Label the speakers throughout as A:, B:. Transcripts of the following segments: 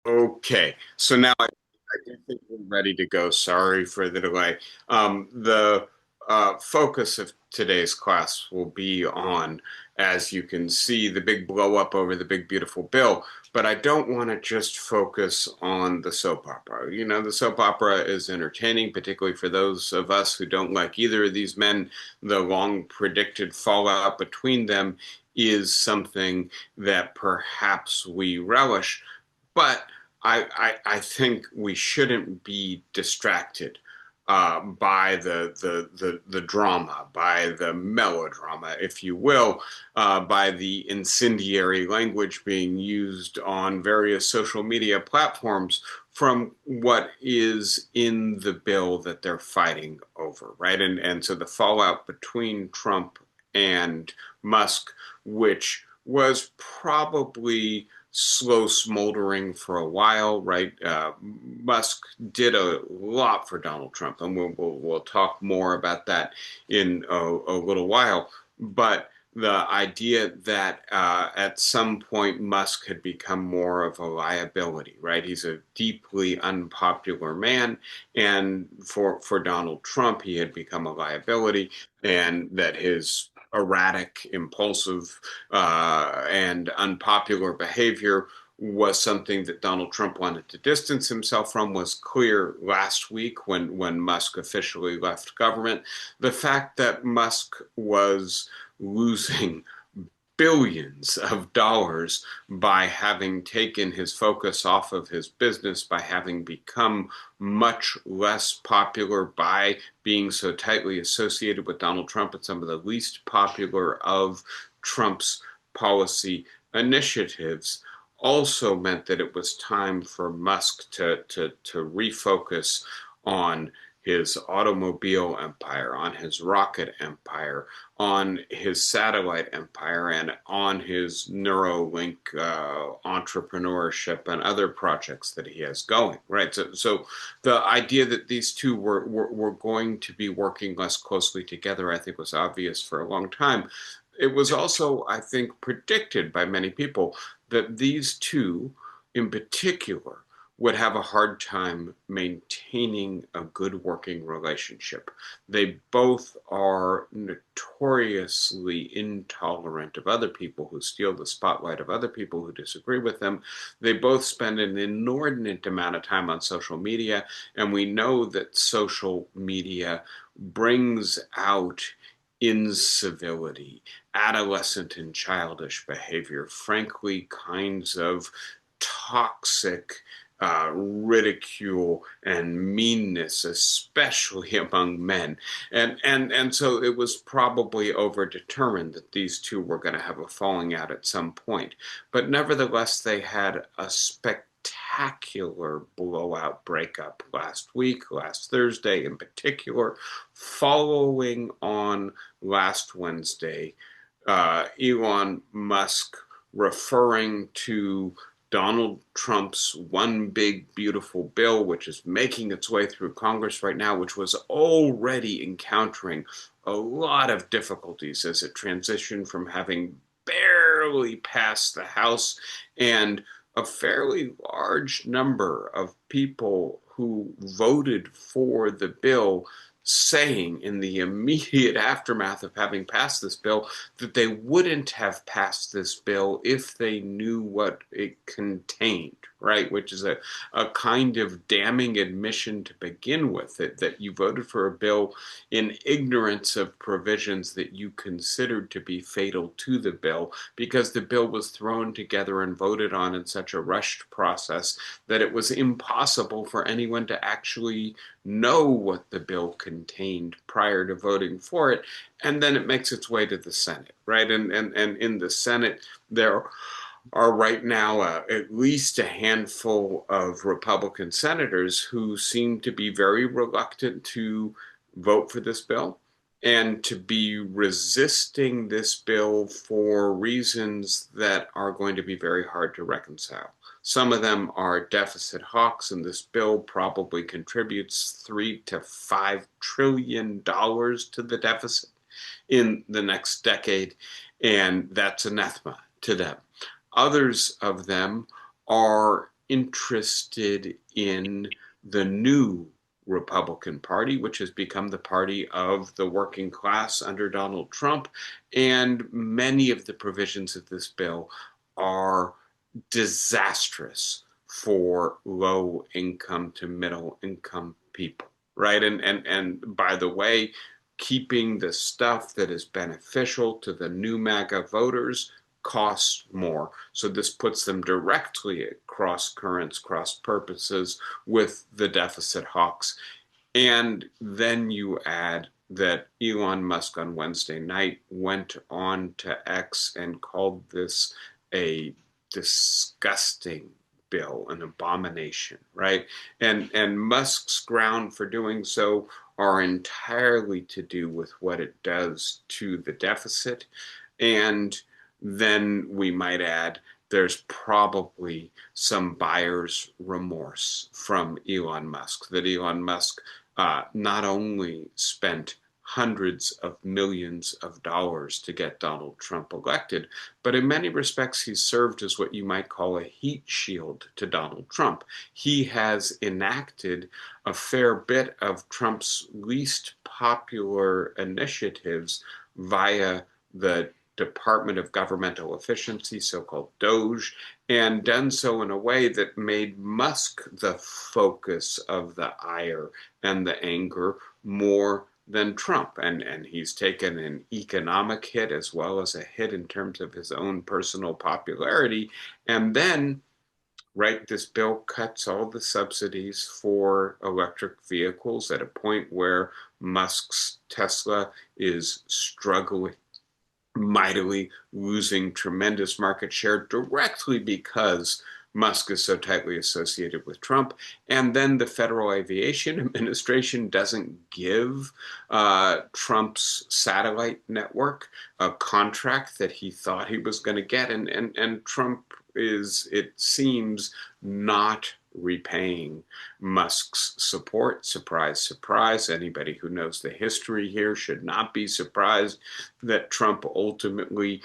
A: Okay, so now I do think we're ready to go. Sorry for the delay. The focus of today's class will be on, as you can see, the big blow up over the big beautiful bill. But I don't want to just focus on the soap opera. You know, the soap opera is entertaining, particularly for those of us who don't like either of these men. The long predicted fallout between them is something that perhaps we relish. But I think we shouldn't be distracted by the drama, by the melodrama, if you will, by the incendiary language being used on various social media platforms from what is in the bill that they're fighting over, right? And so the fallout between Trump and Musk, which was probably slow smoldering for a while, right? Musk did a lot for Donald Trump, and we'll talk more about that in a little while. But the idea that at some point Musk had become more of a liability, right? He's a deeply unpopular man, and for Donald Trump, he had become a liability, and that his erratic, impulsive, and unpopular behavior was something that Donald Trump wanted to distance himself from was clear last week when Musk officially left government. The fact that Musk was losing billions of dollars by having taken his focus off of his business, by having become much less popular, by being so tightly associated with Donald Trump and some of the least popular of Trump's policy initiatives, also meant that it was time for Musk to refocus on his automobile empire, on his rocket empire, on his satellite empire, and on his Neuralink entrepreneurship and other projects that he has going. Right. So the idea that these two were going to be working less closely together, I think, was obvious for a long time. It was also, I think, predicted by many people that these two, in particular, would have a hard time maintaining a good working relationship. They both are notoriously intolerant of other people who steal the spotlight of other people who disagree with them. They both spend an inordinate amount of time on social media, and we know that social media brings out incivility, adolescent and childish behavior, frankly, kinds of toxic ridicule and meanness, especially among men. And so it was probably overdetermined that these two were going to have a falling out at some point. But nevertheless, they had a spectacular blowout breakup last week, last Thursday in particular, following on last Wednesday, Elon Musk referring to Donald Trump's one big beautiful bill, which is making its way through Congress right now, which was already encountering a lot of difficulties as it transitioned from having barely passed the House, and a fairly large number of people who voted for the bill saying in the immediate aftermath of having passed this bill that they wouldn't have passed this bill if they knew what it contained, right? Which is a kind of damning admission to begin with, that you voted for a bill in ignorance of provisions that you considered to be fatal to the bill, because the bill was thrown together and voted on in such a rushed process that it was impossible for anyone to actually know what the bill contained prior to voting for it. And then it makes its way to the Senate, right? And in the Senate, there are right now at least a handful of Republican senators who seem to be very reluctant to vote for this bill and to be resisting this bill for reasons that are going to be very hard to reconcile. Some of them are deficit hawks, and this bill probably contributes $3 to $5 trillion to the deficit in the next decade, and that's anathema to them. Others of them are interested in the new Republican Party, which has become the party of the working class under Donald Trump. And many of the provisions of this bill are disastrous for low income to middle income people, right? And by the way, keeping the stuff that is beneficial to the new MAGA voters costs more. So this puts them directly at cross currents, cross purposes with the deficit hawks. And then you add that Elon Musk on Wednesday night went on to X and called this a disgusting bill, an abomination, right? And Musk's ground for doing so are entirely to do with what it does to the deficit. And then we might add there's probably some buyer's remorse from Elon Musk, that Elon Musk not only spent hundreds of millions of dollars to get Donald Trump elected, but in many respects, he's served as what you might call a heat shield to Donald Trump. He has enacted a fair bit of Trump's least popular initiatives via the Department of Governmental Efficiency, so-called DOGE, and done so in a way that made Musk the focus of the ire and the anger more than Trump. And he's taken an economic hit as well as a hit in terms of his own personal popularity. And then, right, this bill cuts all the subsidies for electric vehicles at a point where Musk's Tesla is struggling mightily, losing tremendous market share directly because Musk is so tightly associated with Trump. And then the Federal Aviation Administration doesn't give Trump's satellite network a contract that he thought he was going to get. And Trump is, it seems, not repaying Musk's support. Surprise, surprise. Anybody who knows the history here should not be surprised that Trump ultimately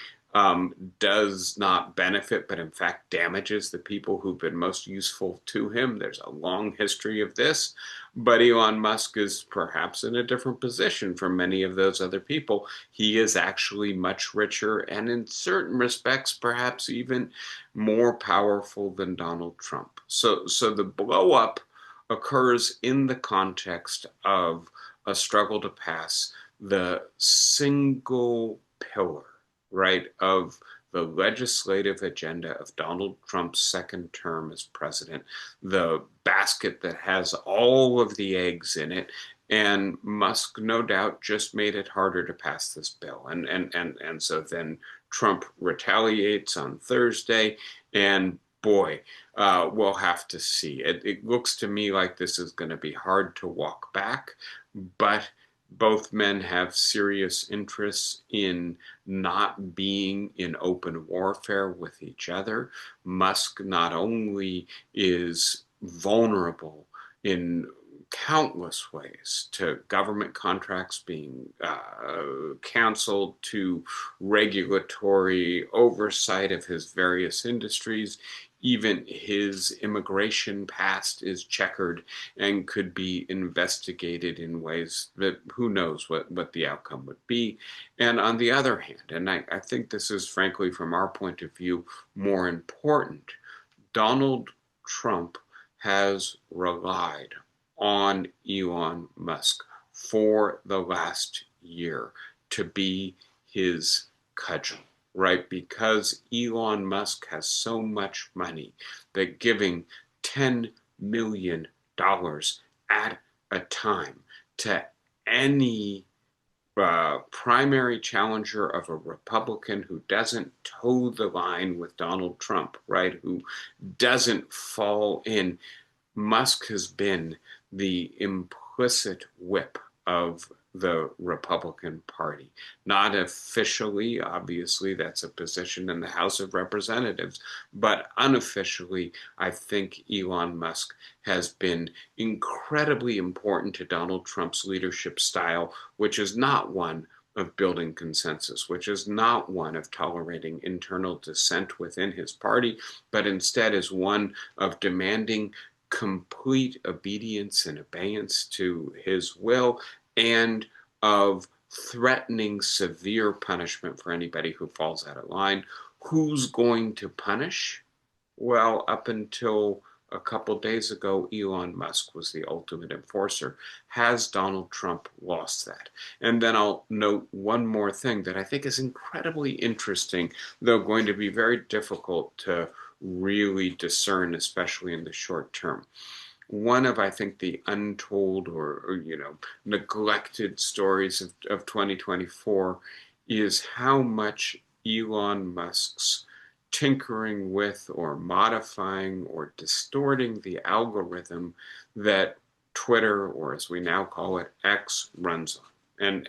A: does not benefit, but in fact damages the people who've been most useful to him. There's a long history of this, but Elon Musk is perhaps in a different position from many of those other people. He is actually much richer and in certain respects, perhaps even more powerful than Donald Trump. So the blow up occurs in the context of a struggle to pass the single pillar, right, of the legislative agenda of Donald Trump's second term as president, the basket that has all of the eggs in it. And Musk, no doubt, just made it harder to pass this bill. And so then Trump retaliates on Thursday, and boy, we'll have to see. It looks to me like this is going to be hard to walk back, but both men have serious interests in not being in open warfare with each other. Musk not only is vulnerable in countless ways, to government contracts being canceled, to regulatory oversight of his various industries. Even his immigration past is checkered and could be investigated in ways that who knows what the outcome would be. And on the other hand, and I think this is frankly from our point of view more important, Donald Trump has relied on Elon Musk for the last year to be his cudgel, right? Because Elon Musk has so much money that giving $10 million at a time to any primary challenger of a Republican who doesn't toe the line with Donald Trump, right? Who doesn't fall in. Musk has been the implicit whip of the Republican Party. Not officially, obviously, that's a position in the House of Representatives, but unofficially, I think Elon Musk has been incredibly important to Donald Trump's leadership style, which is not one of building consensus, which is not one of tolerating internal dissent within his party, but instead is one of demanding complete obedience and abeyance to his will, and of threatening severe punishment for anybody who falls out of line. Who's going to punish? Well, up until a couple days ago, Elon Musk was the ultimate enforcer. Has Donald Trump lost that? And then I'll note one more thing that I think is incredibly interesting, though going to be very difficult to really discern, especially in the short term. One of, I think, the untold or neglected stories of 2024 is how much Elon Musk's tinkering with or modifying or distorting the algorithm that Twitter, or as we now call it, X, runs on.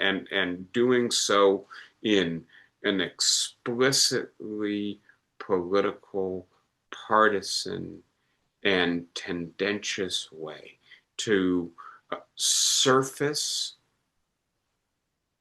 A: And doing so in an explicitly political, partisan, and tendentious way to surface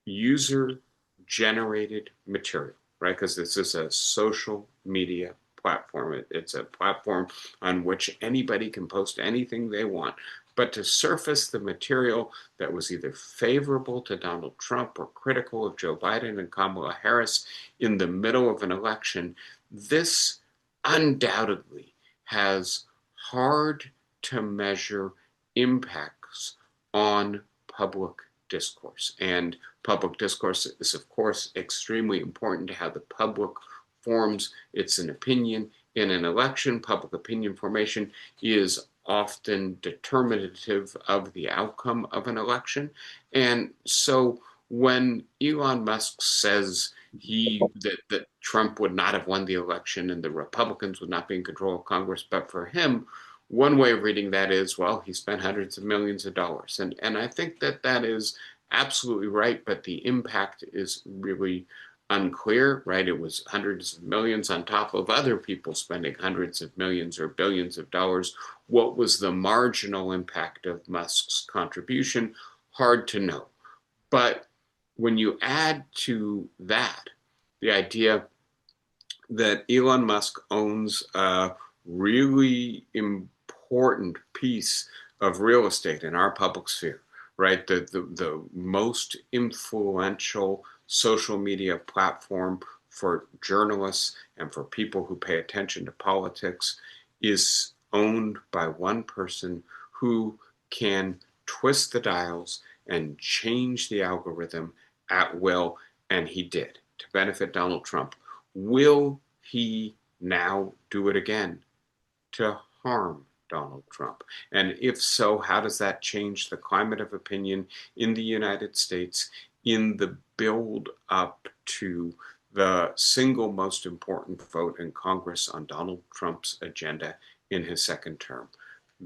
A: user-generated material, right? Because this is a social media platform. It's a platform on which anybody can post anything they want. But to surface the material that was either favorable to Donald Trump or critical of Joe Biden and Kamala Harris in the middle of an election, this undoubtedly has hard to measure impacts on public discourse. And public discourse is, of course, extremely important to how the public forms its opinion. In an election, public opinion formation is often determinative of the outcome of an election. And so when Elon Musk says that Trump would not have won the election and the Republicans would not be in control of Congress but for him, one way of reading that is, well, he spent hundreds of millions of dollars. And I think that is absolutely right, but the impact is really unclear, right? It was hundreds of millions on top of other people spending hundreds of millions or billions of dollars. What was the marginal impact of Musk's contribution? Hard to know. But when you add to that the idea that Elon Musk owns a really important piece of real estate in our public sphere, right? The most influential social media platform for journalists and for people who pay attention to politics is owned by one person who can twist the dials and change the algorithm at will, and he did to benefit Donald Trump. Will he now do it again to harm Donald Trump? And if so, how does that change the climate of opinion in the United States in the build up to the single most important vote in Congress on Donald Trump's agenda in his second term?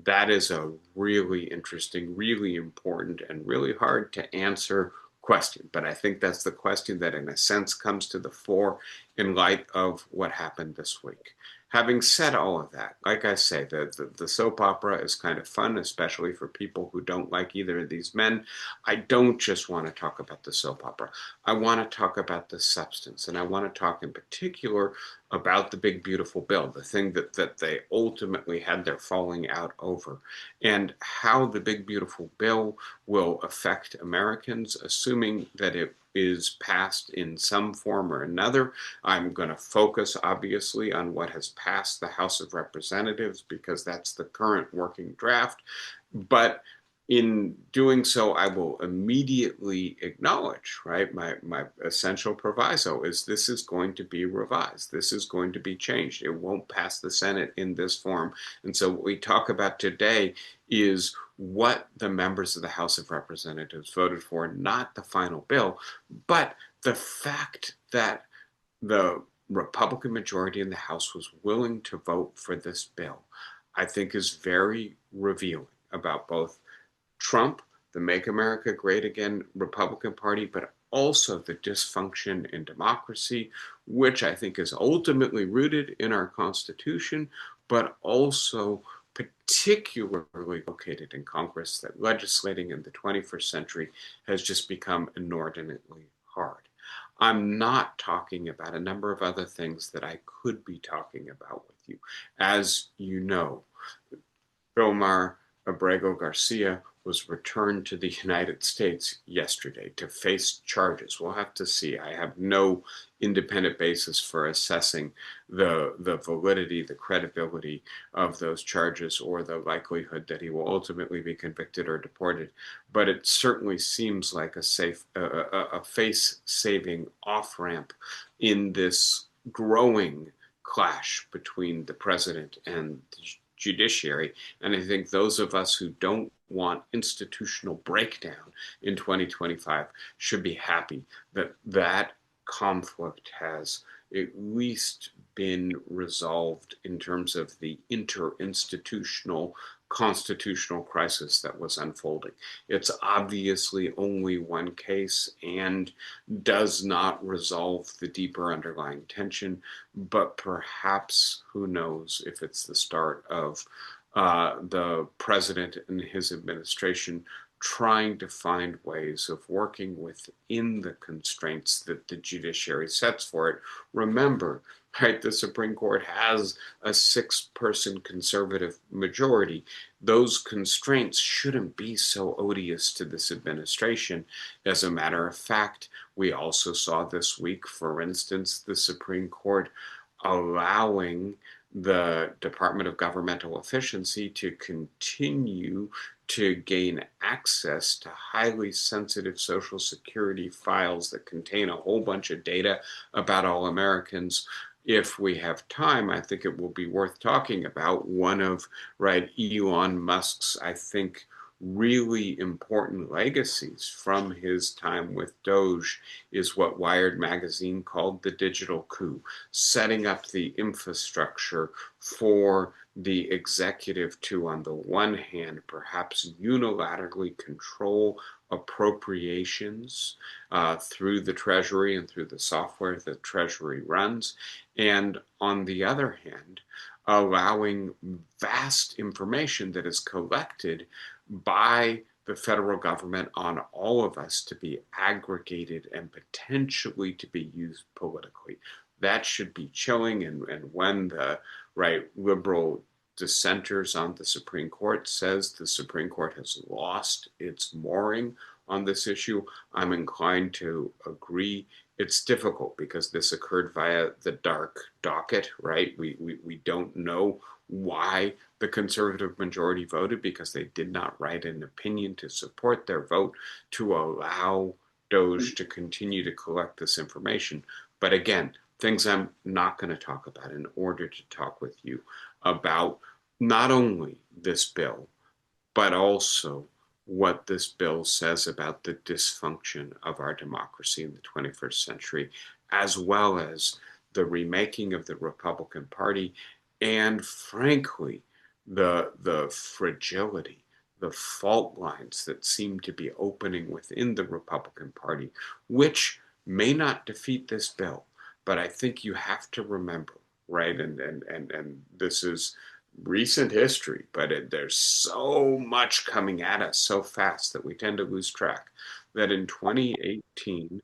A: That is a really interesting, really important, and really hard to answer question. But I think that's the question that, in a sense, comes to the fore in light of what happened this week. Having said all of that, like I say, the soap opera is kind of fun, especially for people who don't like either of these men. I don't just want to talk about the soap opera. I want to talk about the substance, and I want to talk in particular about the big, beautiful bill, the thing that they ultimately had their falling out over, and how the big, beautiful bill will affect Americans, assuming that it is passed in some form or another. I'm going to focus, obviously, on what has passed the House of Representatives because that's the current working draft. But in doing so, I will immediately acknowledge, right, my essential proviso is this is going to be revised. This is going to be changed. It won't pass the Senate in this form. And so what we talk about today is what the members of the House of Representatives voted for, not the final bill, but the fact that the Republican majority in the House was willing to vote for this bill, I think is very revealing about both Trump, the Make America Great Again Republican Party, but also the dysfunction in democracy, which I think is ultimately rooted in our Constitution, but also particularly located in Congress, that legislating in the 21st century has just become inordinately hard. I'm not talking about a number of other things that I could be talking about with you. As you know, Omar Abrego Garcia was returned to the United States yesterday to face charges. We'll have to see. I have no independent basis for assessing the validity, the credibility of those charges, or the likelihood that he will ultimately be convicted or deported. But it certainly seems like a face-saving off-ramp in this growing clash between the president and the judiciary. And I think those of us who don't want institutional breakdown in 2025 should be happy that that conflict has at least been resolved in terms of the interinstitutional constitutional crisis that was unfolding. It's obviously only one case and does not resolve the deeper underlying tension, but perhaps, who knows, if it's the start of the president and his administration trying to find ways of working within the constraints that the judiciary sets for it. Remember, right, the Supreme Court has a 6-person conservative majority. Those constraints shouldn't be so odious to this administration. As a matter of fact, we also saw this week, for instance, the Supreme Court allowing the Department of Governmental Efficiency to continue to gain access to highly sensitive Social Security files that contain a whole bunch of data about all Americans. If we have time, I think it will be worth talking about one of, right, Elon Musk's, I think, really important legacies from his time with Doge is what Wired magazine called the digital coup, setting up the infrastructure for the executive to, on the one hand, perhaps unilaterally control appropriations through the Treasury and through the software that Treasury runs, and on the other hand, allowing vast information that is collected by the federal government on all of us to be aggregated and potentially to be used politically. That should be chilling. And when the right liberal dissenters on the Supreme Court says the Supreme Court has lost its mooring on this issue, I'm inclined to agree. It's difficult because this occurred via the dark docket, right? We don't know why the conservative majority voted, because they did not write an opinion to support their vote to allow Doge to continue to collect this information. But again, things I'm not going to talk about in order to talk with you about not only this bill, but also what this bill says about the dysfunction of our democracy in the 21st century, as well as the remaking of the Republican Party, and frankly, the fragility, the fault lines that seem to be opening within the Republican Party, which may not defeat this bill. But I think you have to remember, right, and this is recent history, but there's so much coming at us so fast that we tend to lose track, that in 2018,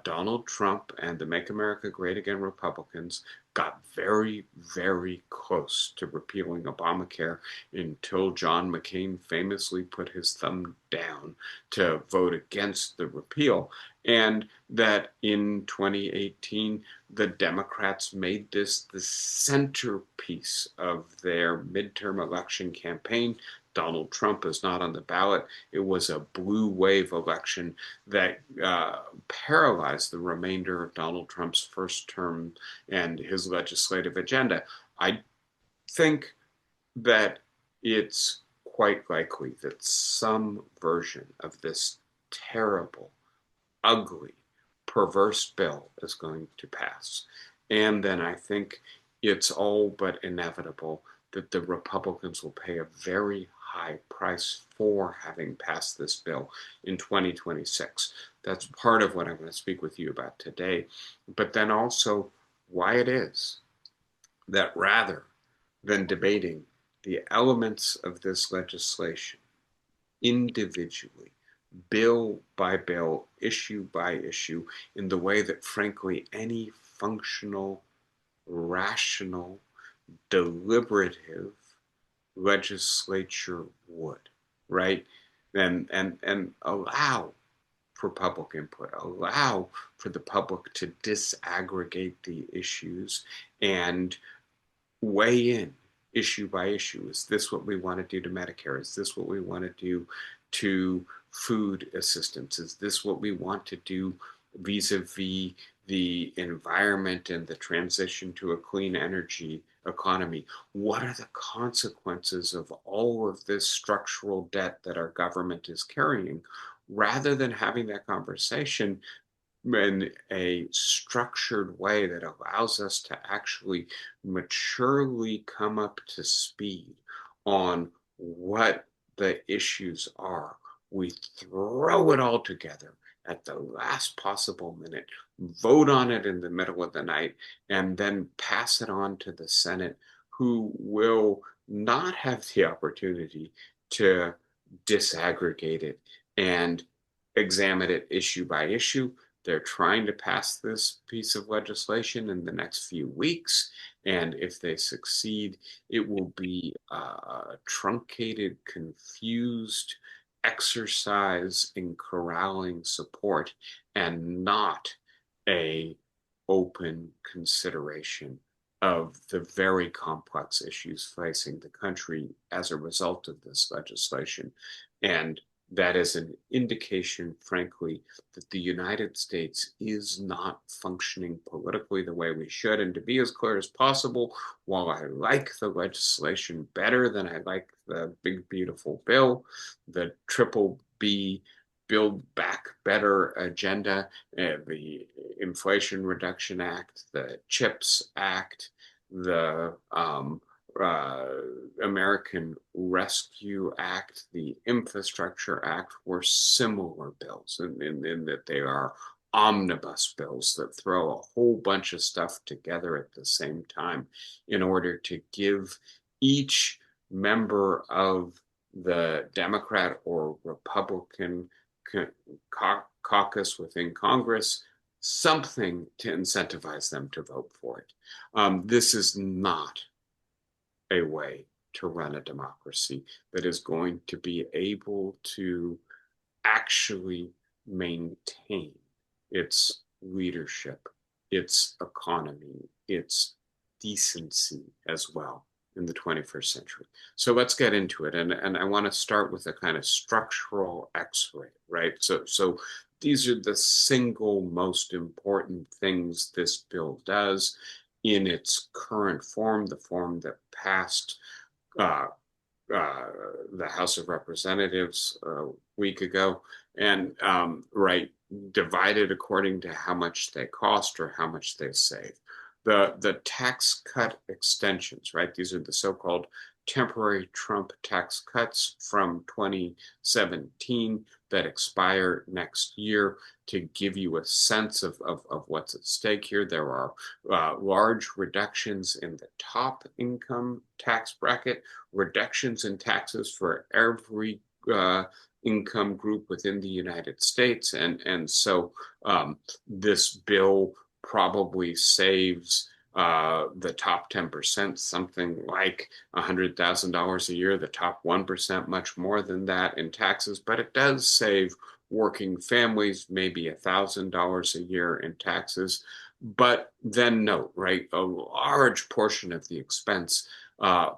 A: Donald Trump and the Make America Great Again Republicans got very, very close to repealing Obamacare until John McCain famously put his thumb down to vote against the repeal. And that in 2018, the Democrats made this the centerpiece of their midterm election campaign. Donald Trump is not on the ballot. It was a blue wave election that paralyzed the remainder of Donald Trump's first term and his legislative agenda. I think that it's quite likely that some version of this terrible, ugly, perverse bill is going to pass. And then I think it's all but inevitable that the Republicans will pay a very high price for having passed this bill in 2026. That's part of what I'm going to speak with you about today, but then also why it is that rather than debating the elements of this legislation individually, bill by bill, issue by issue, in the way that, frankly, any functional, rational, deliberative legislature would, right? And allow for public input, allow for the public to disaggregate the issues and weigh in issue by issue. Is this what we want to do to Medicare? Is this what we want to do to food assistance? Is this what we want to do vis-a-vis the environment and the transition to a clean energy economy? What are the consequences of all of this structural debt that our government is carrying? Rather than having that conversation in a structured way that allows us to actually maturely come up to speed on what the issues are. We throw it all together at the last possible minute, vote on it in the middle of the night, and then pass it on to the Senate, who will not have the opportunity to disaggregate it and examine it issue by issue. They're trying to pass this piece of legislation in the next few weeks, and if they succeed, it will be a truncated, confused exercise in corralling support and not a open consideration of the very complex issues facing the country as a result of this legislation. And that is an indication, frankly, that the United States is not functioning politically the way we should. And to be as clear as possible, while I like the legislation better than I like the big, beautiful bill, the triple B Build Back Better agenda, the Inflation Reduction Act, the CHIPS Act, the uh, American Rescue Act, the Infrastructure Act were similar bills in that they are omnibus bills that throw a whole bunch of stuff together at the same time in order to give each member of the Democrat or Republican caucus within Congress something to incentivize them to vote for it. This is not a way to run a democracy that is going to be able to actually maintain its leadership, its economy, its decency as well in the 21st century. So let's get into it. And I want to start with a kind of structural x-ray, right? So these are the single most important things this bill does in its current form, the form that passed uh, the House of Representatives a week ago, and right, divided according to how much they cost or how much they save. The tax cut extensions, right? These are the so-called temporary Trump tax cuts from 2017 that expire next year. To give you a sense of what's at stake here, there are large reductions in the top income tax bracket, reductions in taxes for every income group within the United States. And so this bill probably saves the top 10% something like $100,000 a year, the top 1% much more than that in taxes, but it does save working families maybe $1,000 a year in taxes. But then note, right, a large portion of the expense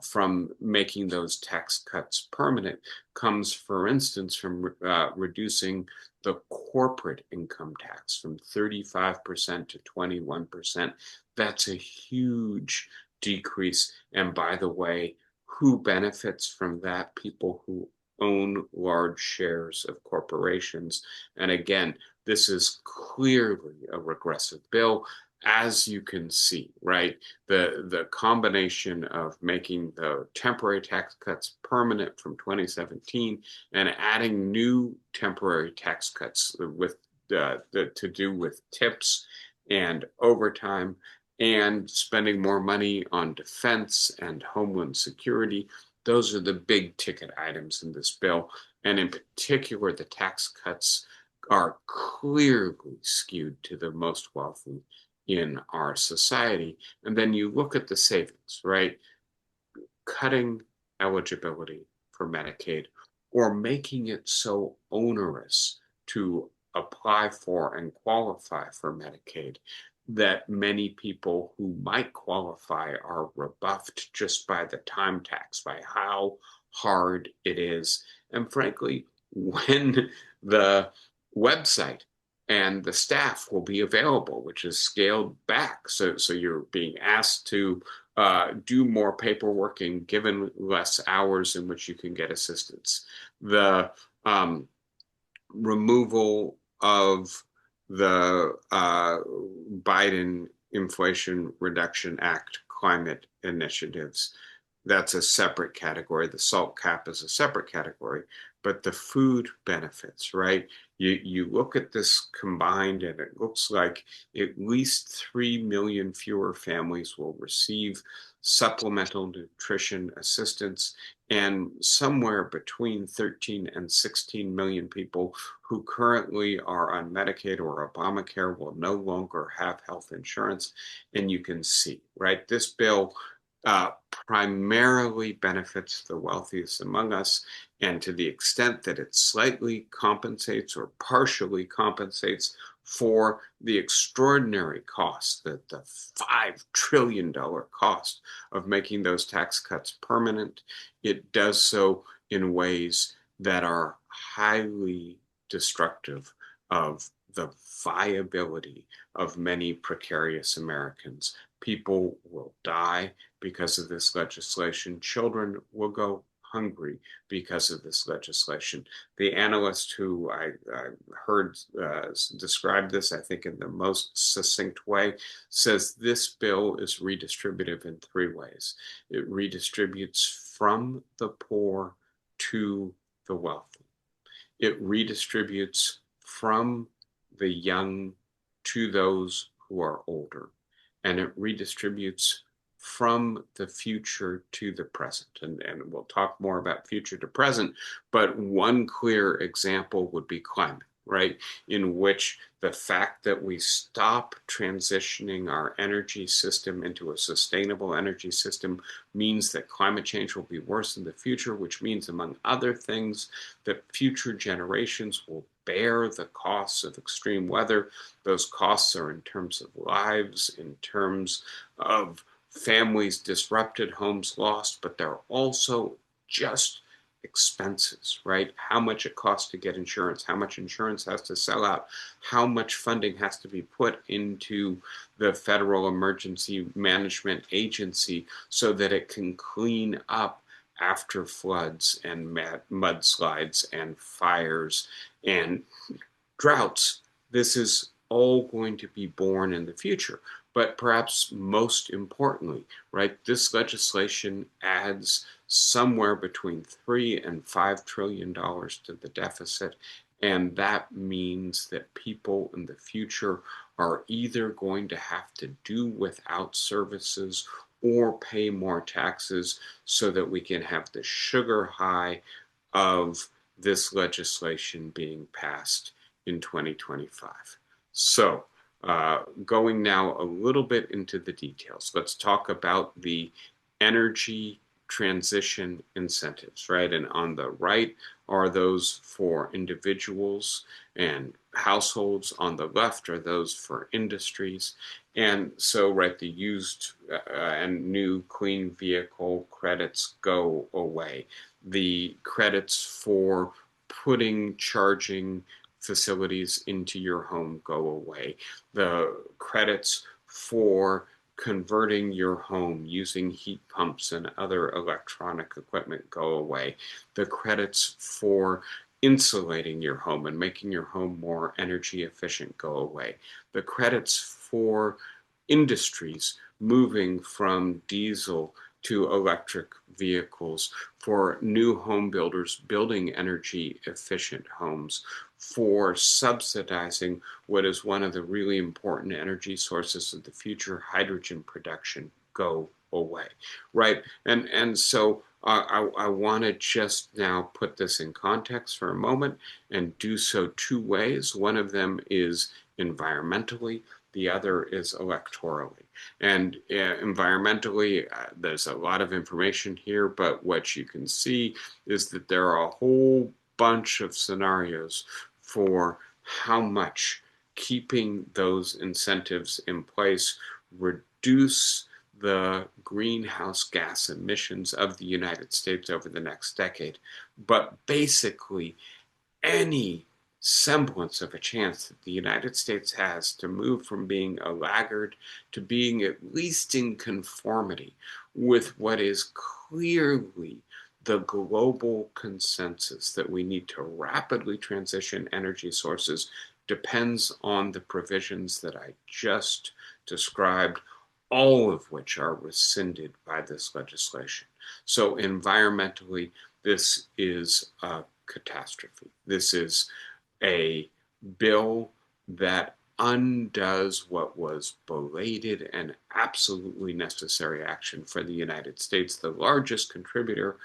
A: from making those tax cuts permanent comes, for instance, from reducing the corporate income tax from 35% to 21%. That's a huge decrease. And by the way, who benefits from that? People who own large shares of corporations. And again, this is clearly a regressive bill, as you can see, right? The combination of making the temporary tax cuts permanent from 2017 and adding new temporary tax cuts with to do with tips and overtime and spending more money on defense and homeland security. Those are the big ticket items in this bill. And in particular, the tax cuts are clearly skewed to the most wealthy in our society. And then you look at the savings, right? Cutting eligibility for Medicaid or making it so onerous to apply for and qualify for Medicaid that many people who might qualify are rebuffed just by the time tax, by how hard it is. And frankly, when the website and the staff will be available, which is scaled back. So you're being asked to do more paperwork and given less hours in which you can get assistance. The removal of the Biden Inflation Reduction Act climate initiatives, that's a separate category. The SALT cap is a separate category, but the food benefits, right? You look at this combined, and it looks like at least 3 million fewer families will receive supplemental nutrition assistance, and somewhere between 13 and 16 million people who currently are on Medicaid or Obamacare will no longer have health insurance. And you can see, right, this bill primarily benefits the wealthiest among us, and to the extent that it slightly compensates or partially compensates for the extraordinary cost, the $5 trillion cost of making those tax cuts permanent, it does so in ways that are highly destructive of the viability of many precarious Americans. People will die because of this legislation. Children will go hungry because of this legislation. The analyst who I heard describe this, I think in the most succinct way, says this bill is redistributive in three ways. It redistributes from the poor to the wealthy. It redistributes from the young to those who are older. And it redistributes from the future to the present. And we'll talk more about future to present, but one clear example would be climate, right? In which the fact that we stop transitioning our energy system into a sustainable energy system means that climate change will be worse in the future, which means, among other things, that future generations will bear the costs of extreme weather. Those costs are in terms of lives, in terms of families disrupted, homes lost, but they're also just expenses, right? How much it costs to get insurance, how much insurance has to sell out, how much funding has to be put into the Federal Emergency Management Agency so that it can clean up after floods and mudslides and fires and droughts. This is all going to be borne in the future. But perhaps most importantly, right, this legislation adds somewhere between $3 and $5 trillion to the deficit. And that means that people in the future are either going to have to do without services or pay more taxes so that we can have the sugar high of this legislation being passed in 2025. So, going now a little bit into the details, let's talk about the energy transition incentives, right? And on the right are those for individuals and households. On the left are those for industries. And so, right, the used and new clean vehicle credits go away. The credits for putting charging facilities into your home go away. The credits for converting your home using heat pumps and other electronic equipment go away. The credits for insulating your home and making your home more energy efficient go away. The credits for industries moving from diesel to electric vehicles, for new home builders building energy efficient homes, for subsidizing what is one of the really important energy sources of the future, hydrogen production, go away, right? And so I want to just now put this in context for a moment and do so two ways. One of them is environmentally, the other is electorally. And environmentally, there's a lot of information here, but what you can see is that there are a whole bunch of scenarios for how much keeping those incentives in place reduce the greenhouse gas emissions of the United States over the next decade. But basically, any semblance of a chance that the United States has to move from being a laggard to being at least in conformity with what is clearly the global consensus that we need to rapidly transition energy sources depends on the provisions that I just described, all of which are rescinded by this legislation. So environmentally, this is a catastrophe. This is a bill that undoes what was belated and absolutely necessary action for the United States, the largest contributor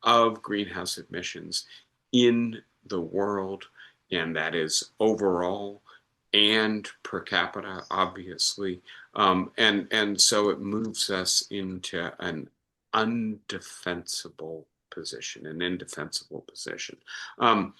A: of greenhouse emissions in the world, and that is overall and per capita, obviously. And so it moves us into an undefensible position, an indefensible position. Um,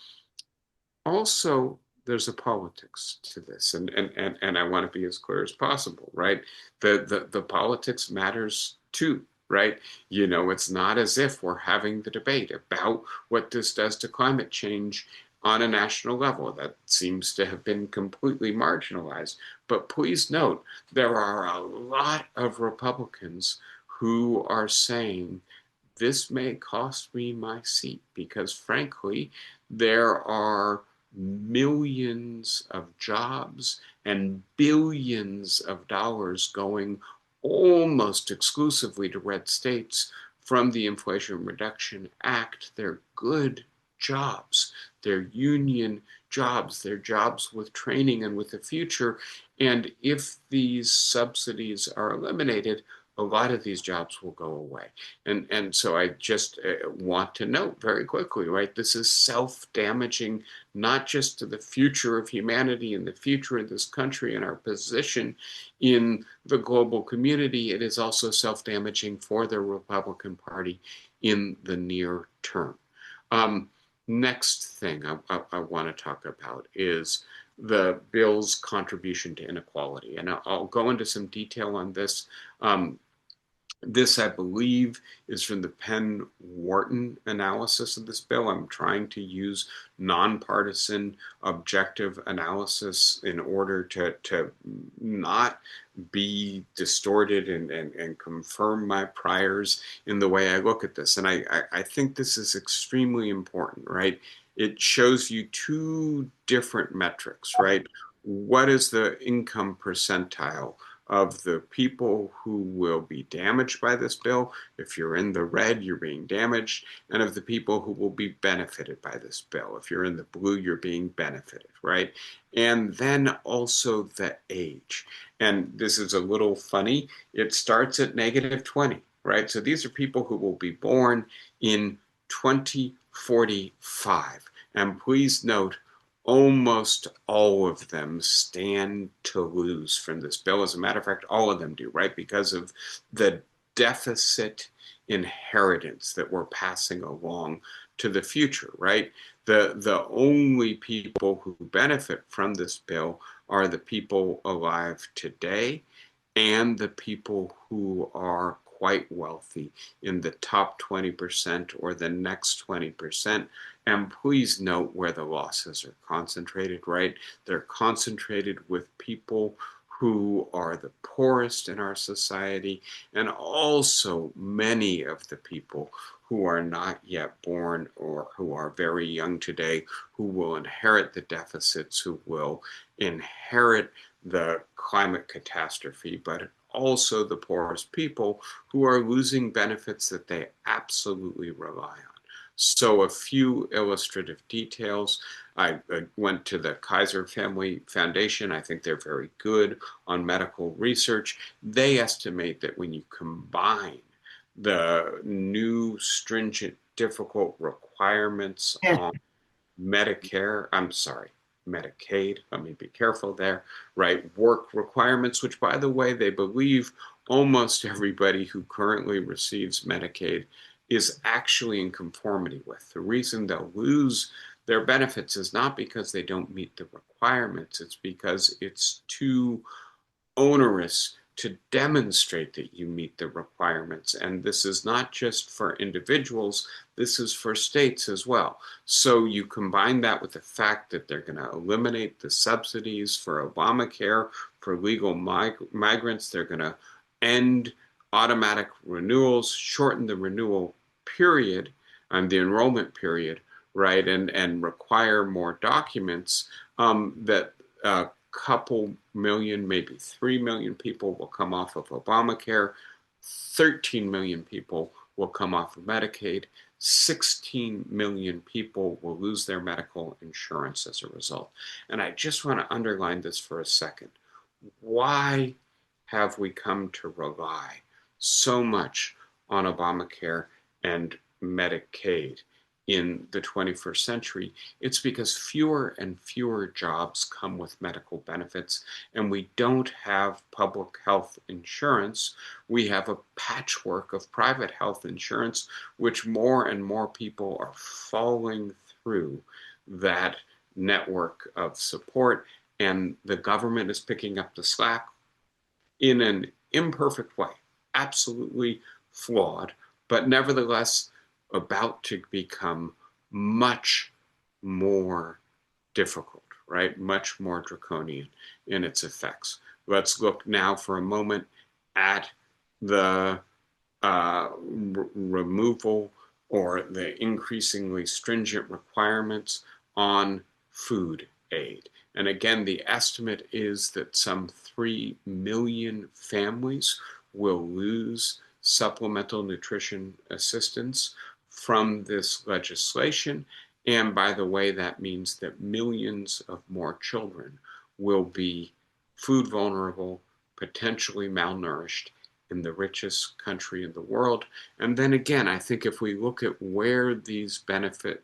A: Also, there's a politics to this, and I want to be as clear as possible, right? The politics matters too, right? You know, it's not as if we're having the debate about what this does to climate change on a national level. That seems to have been completely marginalized. But please note, there are a lot of Republicans who are saying this may cost me my seat because, frankly, there are millions of jobs and billions of dollars going almost exclusively to red states from the Inflation Reduction Act. They're good jobs, they're union jobs, they're jobs with training and with a future. And if these subsidies are eliminated, a lot of these jobs will go away. And so I just want to note very quickly, right, this is self-damaging, not just to the future of humanity and the future of this country and our position in the global community. It is also self-damaging for the Republican Party in the near term. Next thing I want to talk about is the bill's contribution to inequality. And I'll go into some detail on this. This, I believe, is from the Penn-Wharton analysis of this bill. I'm trying to use nonpartisan, objective analysis in order to not be distorted and confirm my priors in the way I look at this. And I think this is extremely important, right? It shows you two different metrics, right? What is the income percentile of the people who will be damaged by this bill? If you're in the red, you're being damaged, and of the people who will be benefited by this bill. If you're in the blue, you're being benefited, right? And then also the age. And this is a little funny. It starts at -20, right? So these are people who will be born in 2045. And please note, almost all of them stand to lose from this bill. As a matter of fact, all of them do, right? Because of the deficit inheritance that we're passing along to the future, right? The only people who benefit from this bill are the people alive today and the people who are quite wealthy in the top 20% or the next 20%. And please note where the losses are concentrated, right? They're concentrated with people who are the poorest in our society, and also many of the people who are not yet born or who are very young today, who will inherit the deficits, who will inherit the climate catastrophe, but also the poorest people who are losing benefits that they absolutely rely on. So a few illustrative details. I went to the Kaiser Family Foundation. I think they're very good on medical research. They estimate that when you combine the new stringent, difficult requirements on Medicare, I'm sorry, Medicaid, let me be careful there, right? Work requirements, which, by the way, they believe almost everybody who currently receives Medicaid is actually in conformity with. The reason they'll lose their benefits is not because they don't meet the requirements, it's because it's too onerous to demonstrate that you meet the requirements. And this is not just for individuals, this is for states as well. So you combine that with the fact that they're going to eliminate the subsidies for Obamacare for legal migrants. They're going to end automatic renewals, shorten the renewal period, the enrollment period, right, and require more documents that couple million, maybe 3 million people will come off of Obamacare, 13 million people will come off of Medicaid, 16 million people will lose their medical insurance as a result. And I just want to underline this for a second. Why have we come to rely so much on Obamacare and Medicaid in the 21st century? It's because fewer and fewer jobs come with medical benefits, and we don't have public health insurance. We have a patchwork of private health insurance, which more and more people are falling through that network of support, and the government is picking up the slack in an imperfect way, absolutely flawed, but nevertheless about to become much more difficult, right? Much more draconian in its effects. Let's look now for a moment at the removal or the increasingly stringent requirements on food aid. And again, the estimate is that some 3 million families will lose supplemental nutrition assistance from this legislation. And by the way, that means that millions of more children will be food vulnerable, potentially malnourished in the richest country in the world. And then again, I think if we look at where these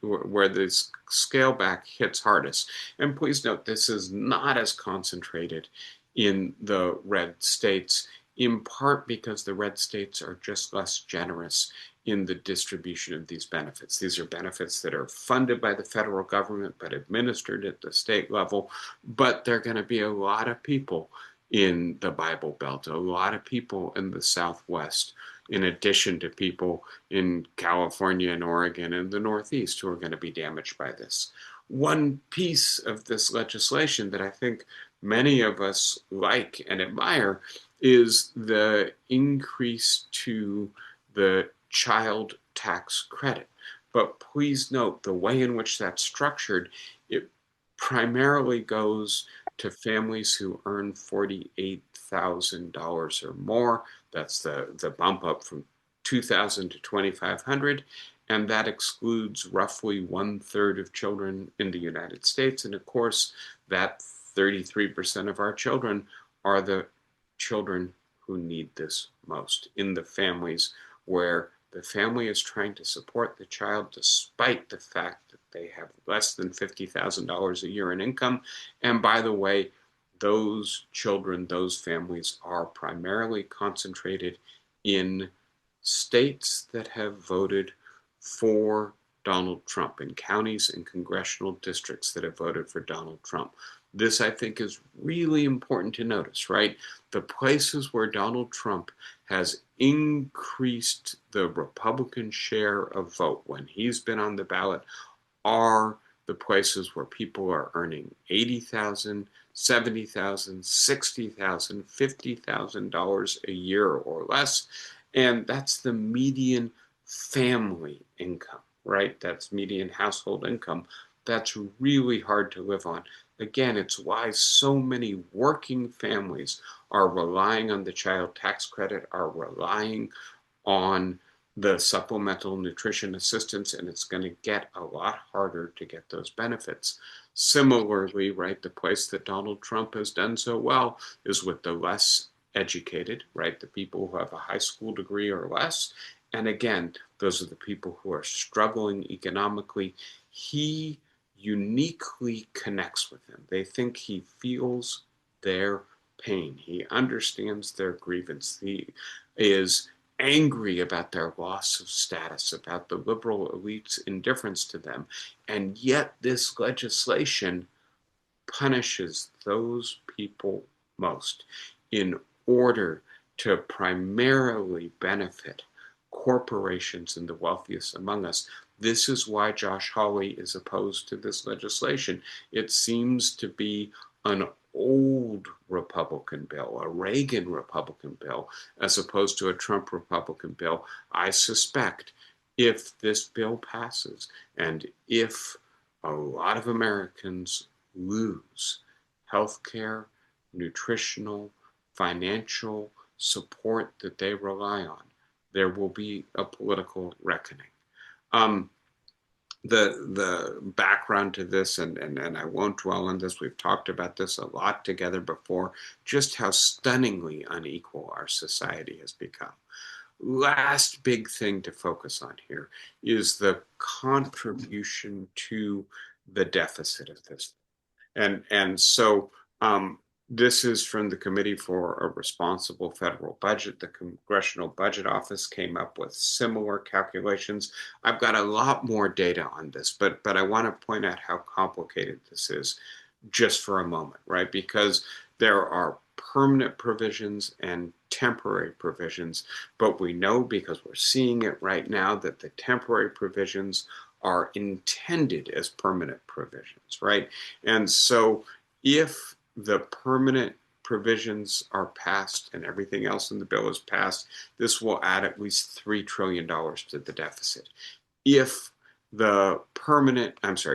A: where this scale back hits hardest, and please note, this is not as concentrated in the red states, in part because the red states are just less generous in the distribution of these benefits. These are benefits that are funded by the federal government but administered at the state level. But there are going to be a lot of people in the Bible Belt, a lot of people in the Southwest, in addition to people in California and Oregon and the Northeast who are going to be damaged by this. One piece of this legislation that I think many of us like and admire is the increase to the child tax credit. But please note the way in which that's structured, it primarily goes to families who earn $48,000 or more. That's the bump up from $2,000 to $2,500. And that excludes roughly 1/3 of children in the United States. And of course, that 33% of our children are the children who need this most, in the families where the family is trying to support the child despite the fact that they have less than $50,000 a year in income. And by the way, those children, those families are primarily concentrated in states that have voted for Donald Trump, in counties and congressional districts that have voted for Donald Trump. This, I think, is really important to notice, right? The places where Donald Trump has increased the Republican share of vote when he's been on the ballot are the places where people are earning $80,000, $70,000, $60,000, $50,000 a year or less. And that's the median family income, right? That's median household income. That's really hard to live on. Again, it's why so many working families are relying on the child tax credit, are relying on the supplemental nutrition assistance, and it's going to get a lot harder to get those benefits. Similarly, right, the place that Donald Trump has done so well is with the less educated, right, the people who have a high school degree or less, And again, those are the people who are struggling economically. He uniquely connects with them. They think he feels their pain. He understands their grievance. He is angry about their loss of status, about the liberal elite's indifference to them. And yet, this legislation punishes those people most in order to primarily benefit corporations and the wealthiest among us. This is why Josh Hawley is opposed to this legislation. It seems to be an old Republican bill, a Reagan Republican bill, as opposed to a Trump Republican bill. I suspect if this bill passes and if a lot of Americans lose healthcare, nutritional, financial support that they rely on, there will be a political reckoning. Um, the background to this, and I won't dwell on this, we've talked about this a lot together before, just how stunningly unequal our society has become. Last big thing to focus on here is the contribution to the deficit of this. And so this is from the Committee for a Responsible Federal Budget. The Congressional Budget Office came up with similar calculations. I've got a lot more data on this, but I want to point out how complicated this is just for a moment, right? Because there are permanent provisions and temporary provisions, but we know because we're seeing it right now that the temporary provisions are intended as permanent provisions, right? And so if the permanent provisions are passed and everything else in the bill is passed, this will add at least $3 trillion to the deficit. If the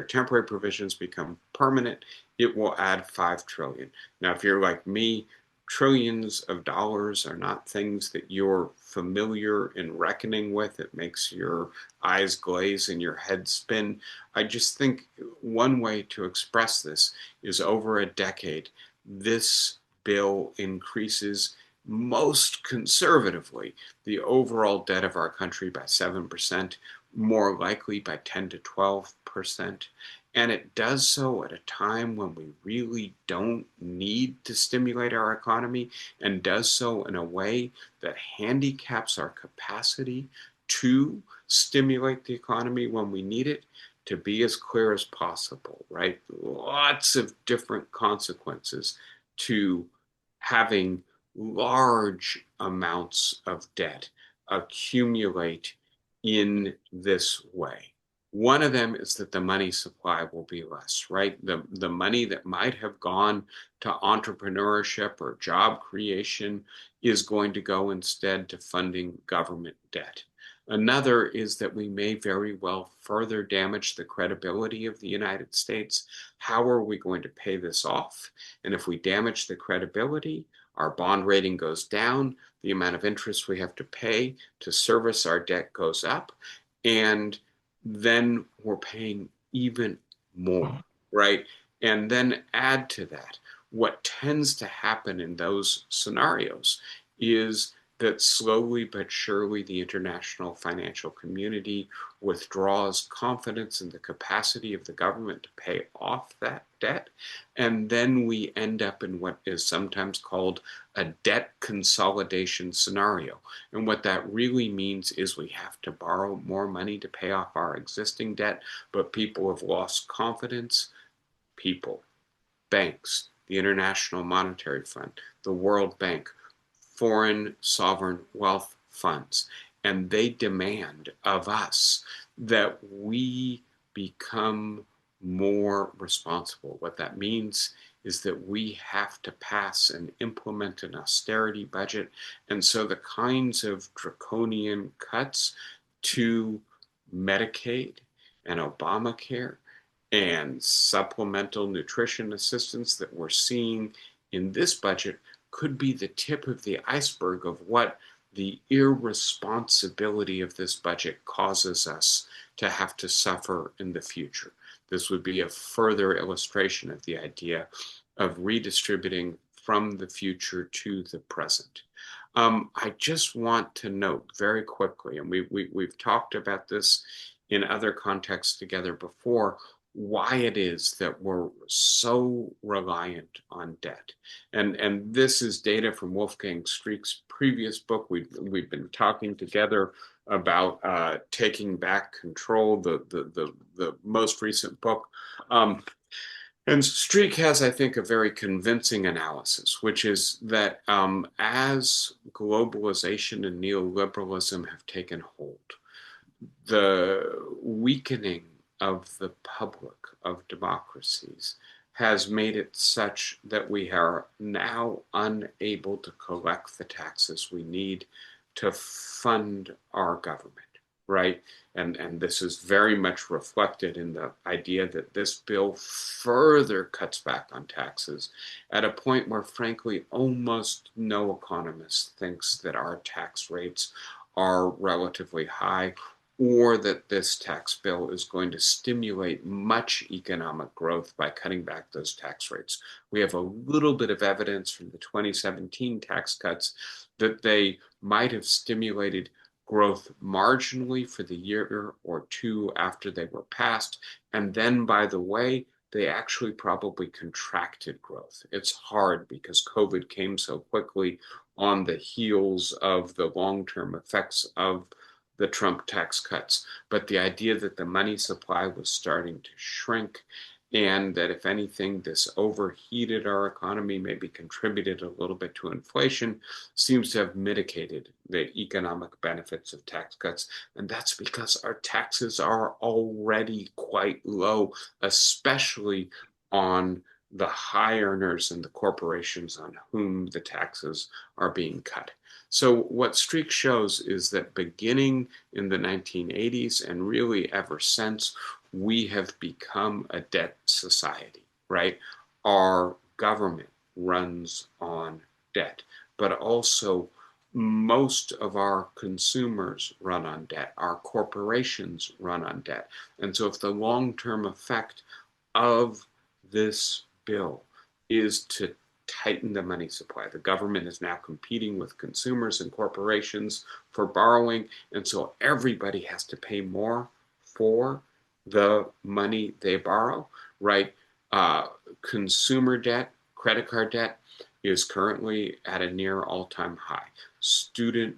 A: temporary provisions become permanent, it will add 5 trillion. Now, if you're like me, trillions of dollars are not things that you're familiar in reckoning with. It makes your eyes glaze and your head spin. I just think one way to express this is over a decade, this bill increases most conservatively the overall debt of our country by 7%, more likely by 10 to 12%. And it does so at a time when we really don't need to stimulate our economy, and does so in a way that handicaps our capacity to stimulate the economy when we need it. To be as clear as possible, right? Lots of different consequences to having large amounts of debt accumulate in this way. One of them is that the money supply will be less, right? The money that might have gone to entrepreneurship or job creation is going to go instead to funding government debt. Another is that we may very well further damage the credibility of the United States. How are we going to pay this off? And if we damage the credibility, our bond rating goes down, the amount of interest we have to pay to service our debt goes up, and then we're paying even more, right? And then add to that, what tends to happen in those scenarios is that slowly but surely the international financial community withdraws confidence in the capacity of the government to pay off that debt. And then we end up in what is sometimes called a debt consolidation scenario. And what that really means is we have to borrow more money to pay off our existing debt, but people have lost confidence. People, banks, the International Monetary Fund, the World Bank, foreign sovereign wealth funds, and they demand of us that we become more responsible. What that means is that we have to pass and implement an austerity budget. And so the kinds of draconian cuts to Medicaid and Obamacare and supplemental nutrition assistance that we're seeing in this budget could be the tip of the iceberg of what the irresponsibility of this budget causes us to have to suffer in the future. This would be a further illustration of the idea of redistributing from the future to the present. I just want to note very quickly, and we've talked about this in other contexts together before, why it is that we're so reliant on debt. And this is data from Wolfgang Streeck's previous book. We've been talking together about taking back control, the most recent book. And Streeck has, I think, a very convincing analysis, which is that as globalization and neoliberalism have taken hold, the weakening of the public of democracies has made it such that we are now unable to collect the taxes we need to fund our government, right? And this is very much reflected in the idea that this bill further cuts back on taxes at a point where, frankly, almost no economist thinks that our tax rates are relatively high, or that this tax bill is going to stimulate much economic growth by cutting back those tax rates. We have a little bit of evidence from the 2017 tax cuts that they might have stimulated growth marginally for the year or two after they were passed. And then, by the way, they actually probably contracted growth. It's hard because COVID came so quickly on the heels of the long-term effects of the Trump tax cuts. But the idea that the money supply was starting to shrink, and that if anything, this overheated our economy, maybe contributed a little bit to inflation, seems to have mitigated the economic benefits of tax cuts. And that's because our taxes are already quite low, especially on the high earners and the corporations on whom the taxes are being cut. So what Streeck shows is that beginning in the 1980s and really ever since, we have become a debt society, right? Our government runs on debt, but also most of our consumers run on debt. Our corporations run on debt. And so if the long-term effect of this bill is to tighten the money supply, the government is now competing with consumers and corporations for borrowing, and so everybody has to pay more for the money they borrow, right? Consumer debt, credit card debt is currently at a near all-time high. Student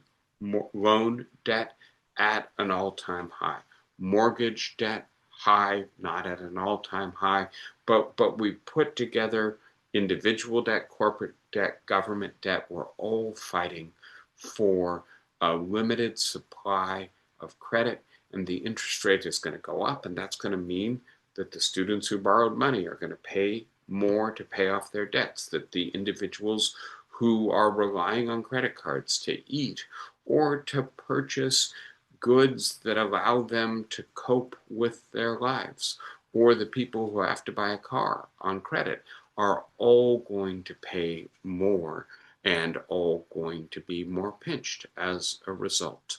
A: loan debt at an all-time high. Mortgage debt high, not at an all-time high, but we put together individual debt, corporate debt, government debt. We're all fighting for a limited supply of credit, and the interest rate is going to go up, and that's going to mean that the students who borrowed money are going to pay more to pay off their debts, that the individuals who are relying on credit cards to eat or to purchase goods that allow them to cope with their lives, or the people who have to buy a car on credit, are all going to pay more and all going to be more pinched as a result.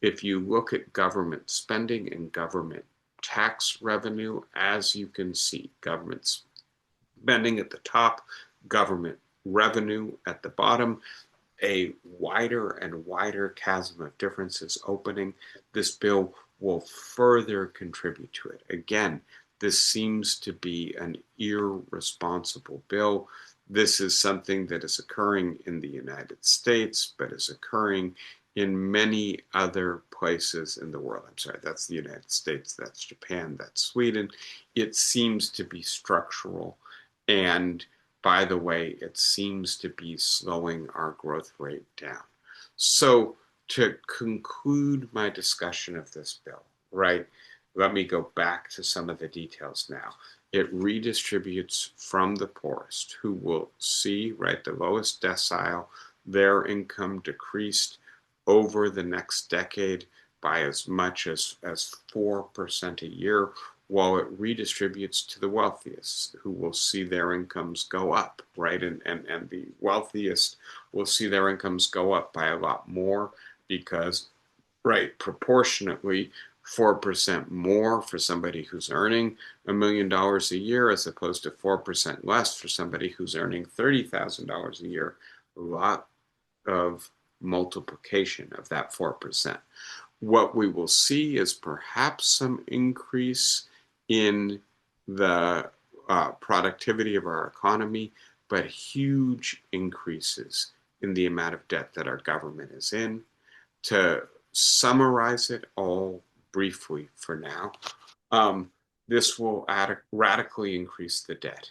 A: If you look at government spending and government tax revenue, as you can see, government spending at the top, government revenue at the bottom, a wider and wider chasm of difference is opening. This bill will further contribute to it. Again, this seems to be an irresponsible bill. This is something that is occurring in the United States, but is occurring in many other places in the world. I'm sorry, that's the United States, that's Japan, that's Sweden. It seems to be structural. And by the way, it seems to be slowing our growth rate down. So to conclude my discussion of this bill, right, let me go back to some of the details now. It redistributes from the poorest, who will see, right, the lowest decile, their income decreased over the next decade by as much as 4% a year, while it redistributes to the wealthiest, who will see their incomes go up, right? And the wealthiest will see their incomes go up by a lot more because, right, proportionately, 4% more for somebody who's earning $1 million a year as opposed to 4% less for somebody who's earning $30,000 a year. A lot of multiplication of that 4%. What we will see is perhaps some increase in the productivity of our economy, but huge increases in the amount of debt that our government is in. To summarize it all briefly for now, this will radically increase the debt.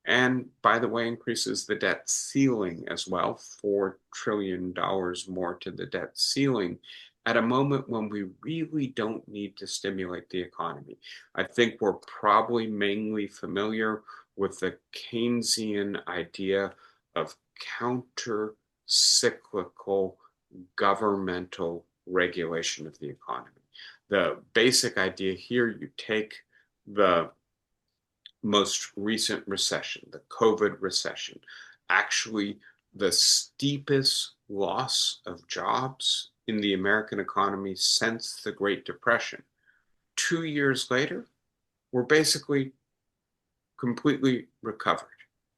A: And by the way, increases the debt ceiling as well, $4 trillion more to the debt ceiling at a moment when we really don't need to stimulate the economy. I think we're probably mainly familiar with the Keynesian idea of counter-cyclical governmental regulation of the economy. The basic idea here, you take the most recent recession, the COVID recession, actually the steepest loss of jobs in the American economy since the Great Depression. 2 years later, we're basically completely recovered,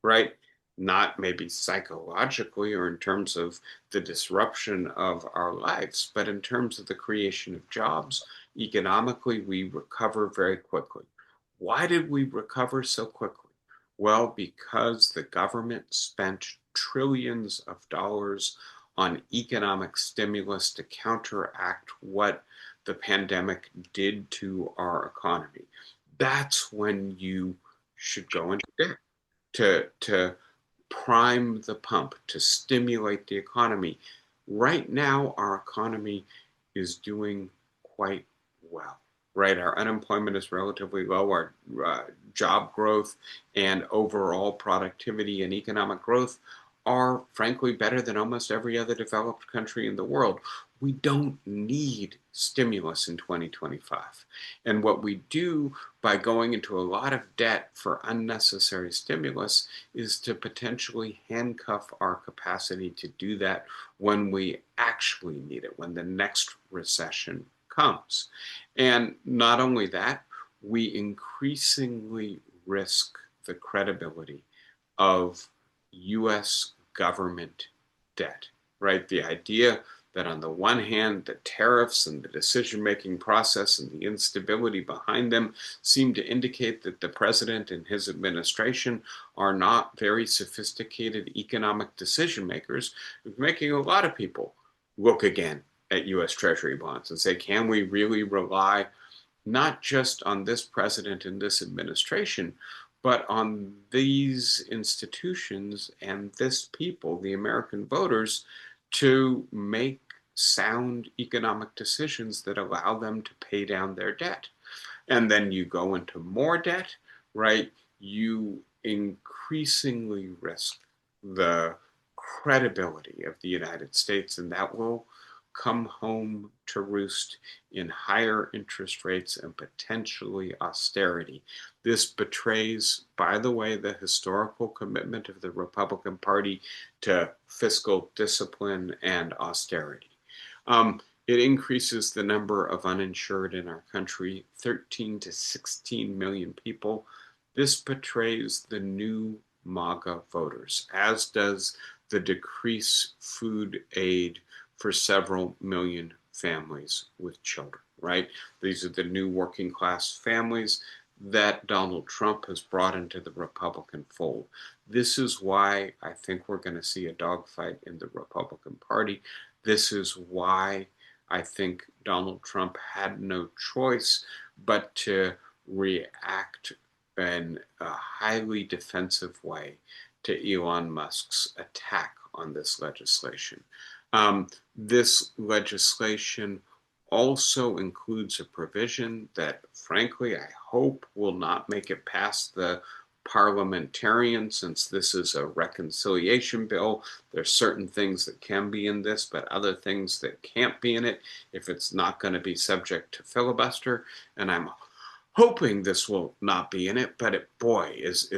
A: right? Not maybe psychologically or in terms of the disruption of our lives, but in terms of the creation of jobs, economically, we recover very quickly. Why did we recover so quickly? Well, because the government spent trillions of dollars on economic stimulus to counteract what the pandemic did to our economy. That's when you should go into debt to prime the pump, to stimulate the economy. Right now, our economy is doing quite well, right? Our unemployment is relatively low. Our job growth and overall productivity and economic growth are frankly better than almost every other developed country in the world. We don't need stimulus in 2025. And what we do by going into a lot of debt for unnecessary stimulus is to potentially handcuff our capacity to do that when we actually need it, when the next recession comes. And not only that, we increasingly risk the credibility of US government debt, right? The idea that on the one hand, the tariffs and the decision-making process and the instability behind them seem to indicate that the president and his administration are not very sophisticated economic decision makers, making a lot of people look again at US Treasury bonds and say, can we really rely not just on this president and this administration, but on these institutions and this people, the American voters, to make sound economic decisions that allow them to pay down their debt. And then you go into more debt, right? You increasingly risk the credibility of the United States, and that will come home to roost in higher interest rates and potentially austerity. This betrays, by the way, the historical commitment of the Republican Party to fiscal discipline and austerity. It increases the number of uninsured in our country, 13 to 16 million people. This betrays the new MAGA voters, as does the decrease food aid for several million families with children, right? These are the new working class families that Donald Trump has brought into the Republican fold. This is why I think we're going to see a dogfight in the Republican Party. This is why I think Donald Trump had no choice but to react in a highly defensive way to Elon Musk's attack on this legislation. This legislation also includes a provision that, frankly, I hope will not make it past the parliamentarian, since this is a reconciliation bill. There's certain things that can be in this, but other things that can't be in it if it's not going to be subject to filibuster. And I'm hoping this will not be in it, but boy, is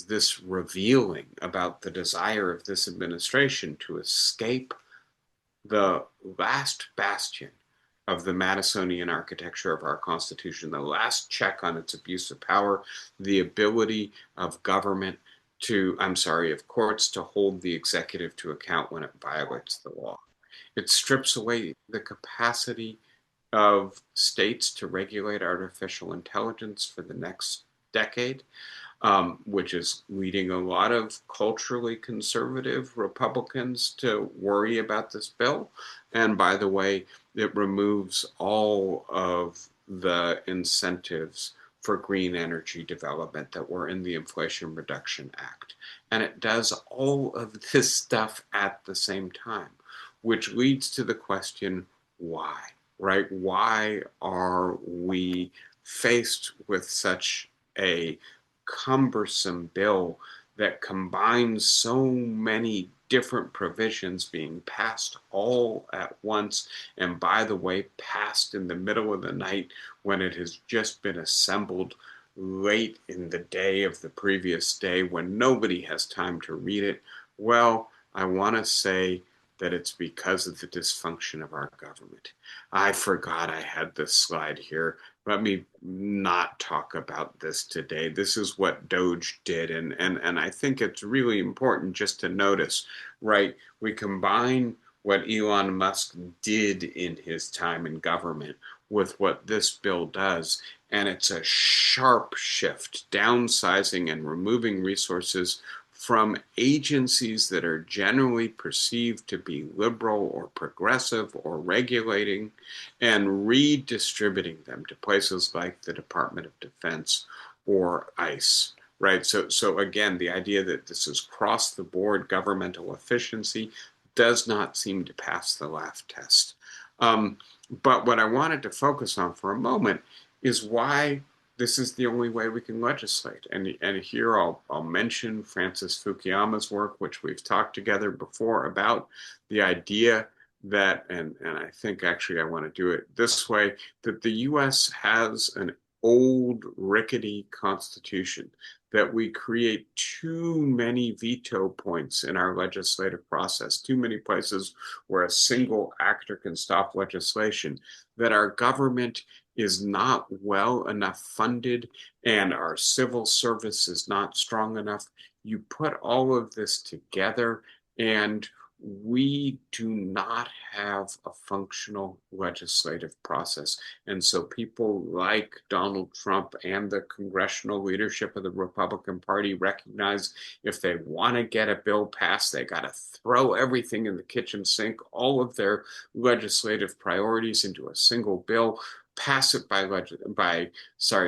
A: this revealing about the desire of this administration to escape the last bastion of the Madisonian architecture of our Constitution, the last check on its abuse of power, the ability of government of courts to hold the executive to account when it violates the law. It strips away the capacity of states to regulate artificial intelligence for the next decade, which is leading a lot of culturally conservative Republicans to worry about this bill. And by the way, it removes all of the incentives for green energy development that were in the Inflation Reduction Act. And it does all of this stuff at the same time, which leads to the question, why? Right? Why are we faced with such a cumbersome bill that combines so many different provisions being passed all at once, and by the way, passed in the middle of the night when it has just been assembled late in the day of the previous day when nobody has time to read it? Well, I want to say that it's because of the dysfunction of our government. I forgot I had this slide here. Let me not talk about this today. This is what Doge did, and I think it's really important just to notice, right? We combine what Elon Musk did in his time in government with what this bill does, and it's a sharp shift, downsizing and removing resources from agencies that are generally perceived to be liberal or progressive or regulating, and redistributing them to places like the Department of Defense or ICE. Right. So again, the idea that this is cross the board governmental efficiency does not seem to pass the laugh test. But what I wanted to focus on for a moment is why this is the only way we can legislate. And here I'll mention Francis Fukuyama's work, which we've talked together before about the idea that, and I think actually I want to do it this way, that the US has an old rickety constitution, that we create too many veto points in our legislative process, too many places where a single actor can stop legislation, that our government is not well enough funded and our civil service is not strong enough. You put all of this together and we do not have a functional legislative process. And so people like Donald Trump and the congressional leadership of the Republican Party recognize if they want to get a bill passed, they got to throw everything in the kitchen sink, all of their legislative priorities into a single bill, pass it by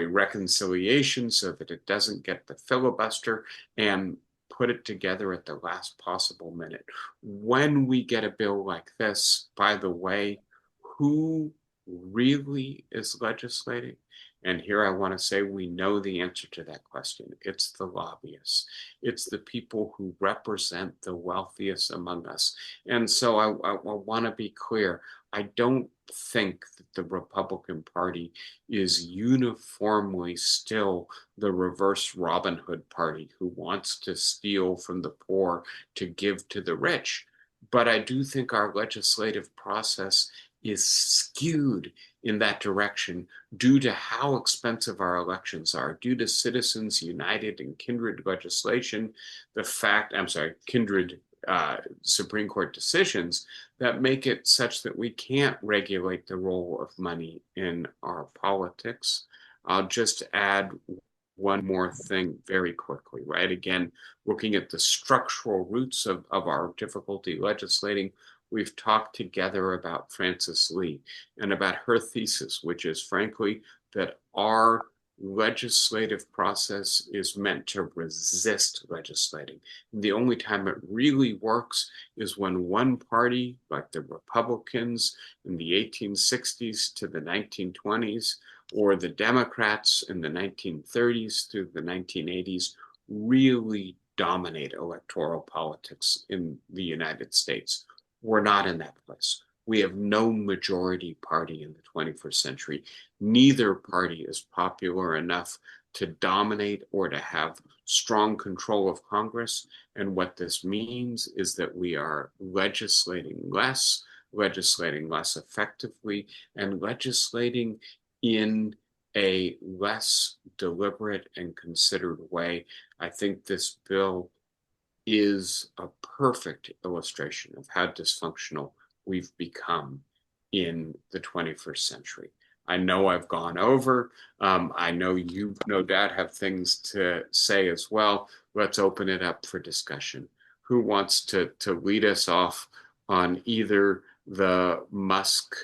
A: reconciliation so that it doesn't get the filibuster, and put it together at the last possible minute. When we get a bill like this, by the way, who really is legislating? And here I want to say we know the answer to that question. It's the lobbyists. It's the people who represent the wealthiest among us. And so I want to be clear. I don't think that the Republican Party is uniformly still the reverse Robin Hood party who wants to steal from the poor to give to the rich. But I do think our legislative process is skewed in that direction due to how expensive our elections are, due to Citizens United and kindred legislation, kindred Supreme Court decisions that make it such that we can't regulate the role of money in our politics. I'll just add one more thing very quickly, right? Again, looking at the structural roots of our difficulty legislating, we've talked together about Frances Lee and about her thesis, which is frankly that our legislative process is meant to resist legislating. And the only time it really works is when one party, like the Republicans in the 1860s to the 1920s, or the Democrats in the 1930s through the 1980s, really dominate electoral politics in the United States. We're not in that place. We have no majority party in the 21st century. Neither party is popular enough to dominate or to have strong control of Congress. And what this means is that we are legislating less effectively, and legislating in a less deliberate and considered way. I think this bill is a perfect illustration of how dysfunctional we've become in the 21st century. I know I've gone over. I know you, no doubt, have things to say as well. Let's open it up for discussion. Who wants to lead us off on either the Musk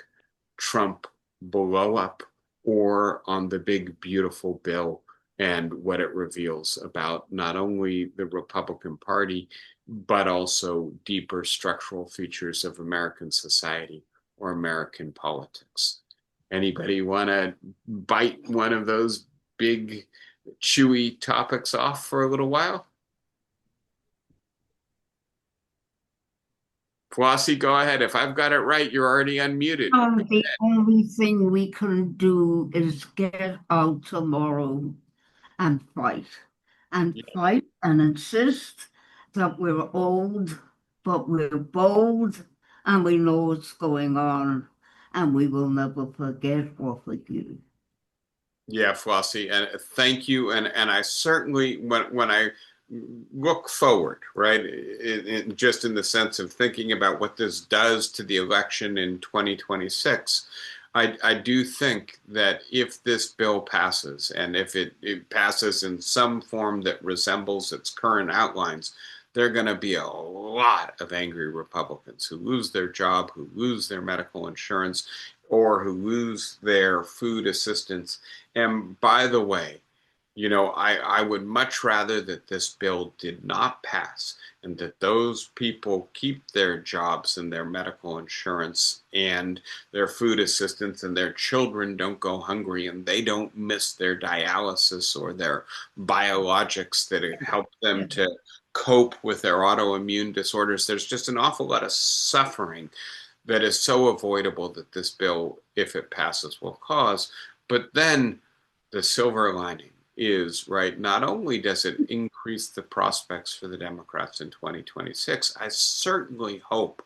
A: Trump blow up or on the big, beautiful bill and what it reveals about not only the Republican Party, but also deeper structural features of American society or American politics? Anybody want to bite one of those big, chewy topics off for a little while? Flossie, go ahead. If I've got it right, you're already unmuted.
B: The only thing we can do is get out tomorrow and fight and insist that we're old, but we're bold and we know what's going on and we will never forget or forgive.
A: Yeah, Flossie, and thank you. And I certainly, when I look forward, right, just in the sense of thinking about what this does to the election in 2026, I do think that if this bill passes, and if it passes in some form that resembles its current outlines, there are going to be a lot of angry Republicans who lose their job, who lose their medical insurance, or who lose their food assistance. And by the way, I would much rather that this bill did not pass and that those people keep their jobs and their medical insurance and their food assistance and their children don't go hungry and they don't miss their dialysis or their biologics that help them to cope with their autoimmune disorders. There's just an awful lot of suffering that is so avoidable that this bill, if it passes, will cause. But then the silver lining is, right, not only does it increase the prospects for the Democrats in 2026, I certainly hope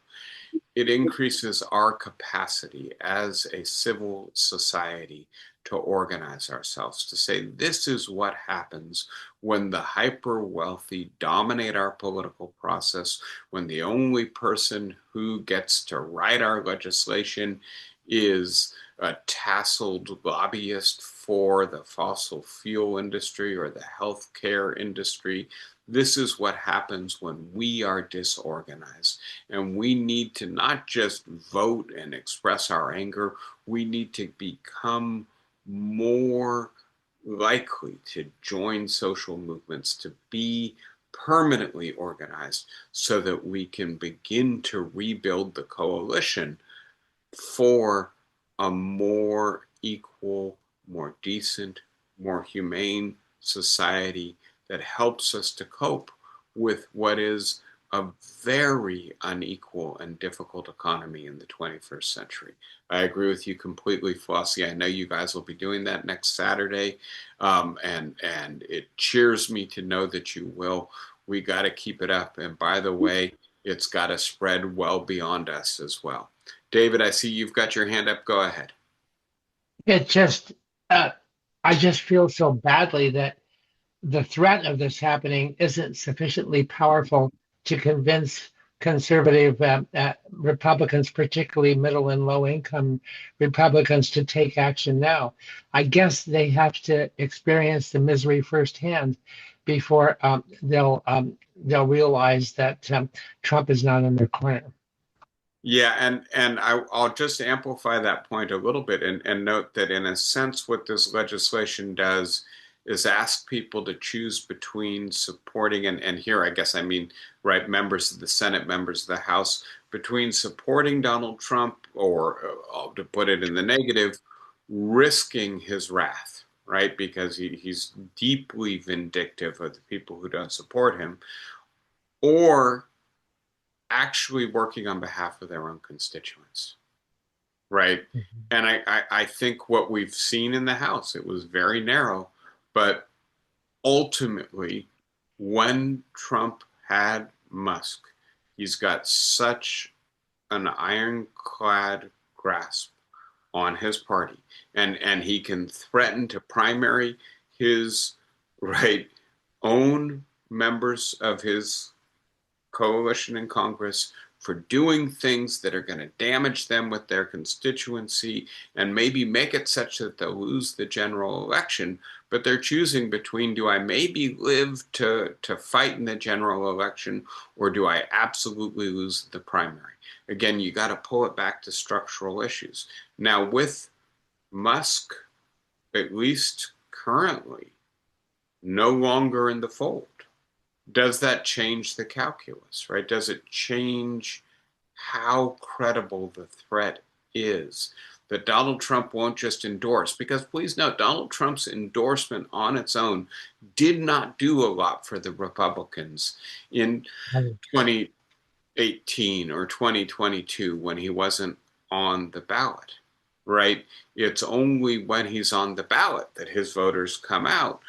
A: it increases our capacity as a civil society to organize ourselves, to say this is what happens when the hyper wealthy dominate our political process, when the only person who gets to write our legislation is a tasseled lobbyist for the fossil fuel industry or the healthcare industry. This is what happens when we are disorganized. And we need to not just vote and express our anger, we need to become more likely to join social movements, to be permanently organized so that we can begin to rebuild the coalition for a more equal, more decent, more humane society that helps us to cope with what is a very unequal and difficult economy in the 21st century. I agree with you completely, Flossie. I know you guys will be doing that next Saturday, and it cheers me to know that you will. We got to keep it up. And by the way, it's got to spread well beyond us as well. David, I see you've got your hand up. Go ahead.
C: It just, uh, I just feel so badly that the threat of this happening isn't sufficiently powerful to convince conservative Republicans, particularly middle and low income Republicans, to take action now. I guess they have to experience the misery firsthand before they'll realize that Trump is not in their corner.
A: Yeah, and I'll just amplify that point a little bit and note that in a sense, what this legislation does is ask people to choose between supporting, and here I guess I mean, right, members of the Senate, members of the House, between supporting Donald Trump or, to put it in the negative, risking his wrath, right, because he's deeply vindictive of the people who don't support him, or actually working on behalf of their own constituents, right?
C: Mhm.
A: And I think what we've seen in the House, it was very narrow, but ultimately, when Trump had Musk, he's got such an ironclad grasp on his party, and he can threaten to primary, his right own members of his coalition in Congress for doing things that are going to damage them with their constituency and maybe make it such that they'll lose the general election. But they're choosing between, do I maybe live to fight in the general election, or do I absolutely lose the primary? Again, you got to pull it back to structural issues. Now, with Musk, at least currently, no longer in the fold, does that change the calculus, right? Does it change how credible the threat is that Donald Trump won't just endorse? Because please note, Donald Trump's endorsement on its own did not do a lot for the Republicans in 2018 or 2022 when he wasn't on the ballot, right? It's only when he's on the ballot that his voters come out.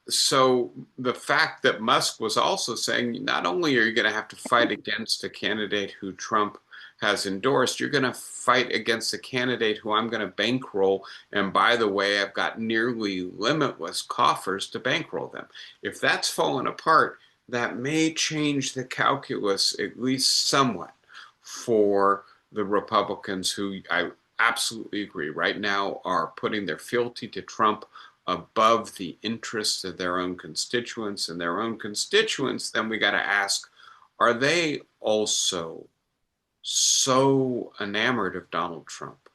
A: So the fact that Musk was also saying, not only are you going to have to fight against a candidate who Trump has endorsed, you're going to fight against a candidate who I'm going to bankroll. And by the way, I've got nearly limitless coffers to bankroll them. If that's fallen apart, that may change the calculus at least somewhat for the Republicans, who I absolutely agree right now are putting their fealty to Trump above the interests of their own constituents. And their own constituents, then we got to ask, are they also so enamored of Donald Trump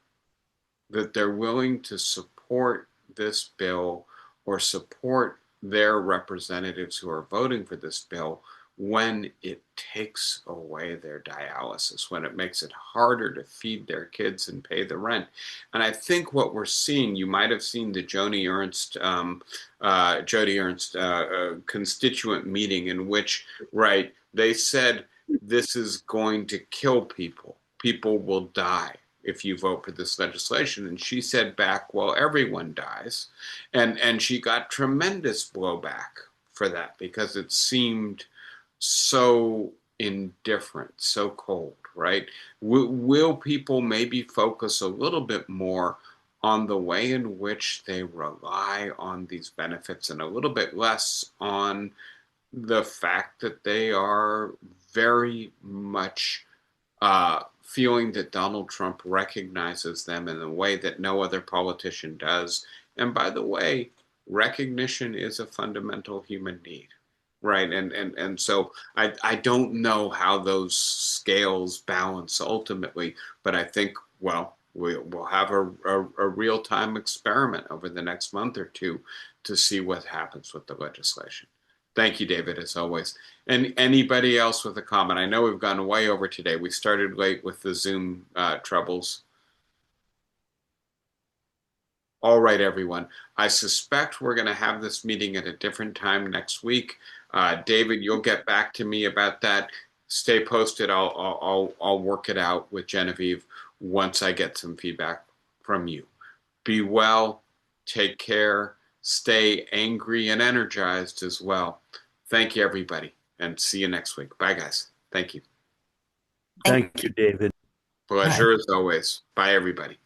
A: that they're willing to support this bill or support their representatives who are voting for this bill when it takes away their dialysis, when it makes it harder to feed their kids and pay the rent? And I think what we're seeing, you might have seen the Joni Ernst constituent meeting in which, right, they said this is going to kill people. People will die if you vote for this legislation. And she said back, well, everyone dies. And she got tremendous blowback for that because it seemed so indifferent, so cold, right? Will people maybe focus a little bit more on the way in which they rely on these benefits and a little bit less on the fact that they are very much feeling that Donald Trump recognizes them in a way that no other politician does? And by the way, recognition is a fundamental human need. Right. And so I don't know how those scales balance ultimately, but I think, well, we'll have a real-time experiment over the next month or two to see what happens with the legislation. Thank you, David, as always. And anybody else with a comment? I know we've gone way over today. We started late with the Zoom troubles. All right, everyone. I suspect we're going to have this meeting at a different time next week. David, you'll get back to me about that. Stay posted. I'll work it out with Genevieve once I get some feedback from you. Be well. Take care. Stay angry and energized as well. Thank you, everybody, and see you next week. Bye, guys. Thank you.
D: Thank you, David.
A: Pleasure as always. Bye, everybody.